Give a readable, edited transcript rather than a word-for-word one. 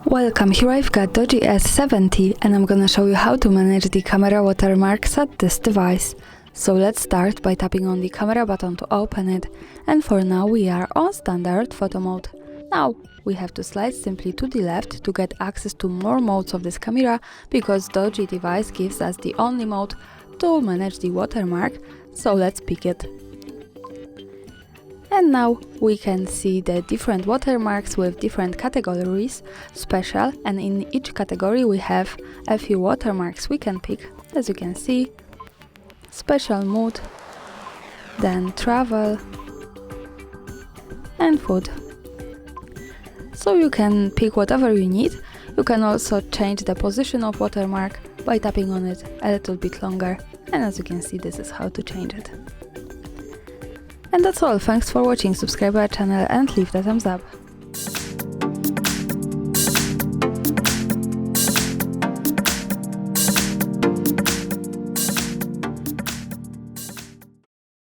Welcome, here I've got DOOGEE S70 and I'm gonna show you how to manage the camera watermarks at this device. So let's start by tapping on the camera button to open it, and for now we are on standard photo mode. Now we have to slide simply to the left to get access to more modes of this camera, because DOOGEE device gives us the only mode to manage the watermark, so let's pick it. And now we can see the different watermarks with different categories, special, and in each category we have a few watermarks we can pick. As you can see, special, mood, then travel and food. So you can pick whatever you need. You can also change the position of watermark by tapping on it a little bit longer, and as you can see, this is how to change it. And that's all, thanks for watching, subscribe our channel and leave the thumbs up.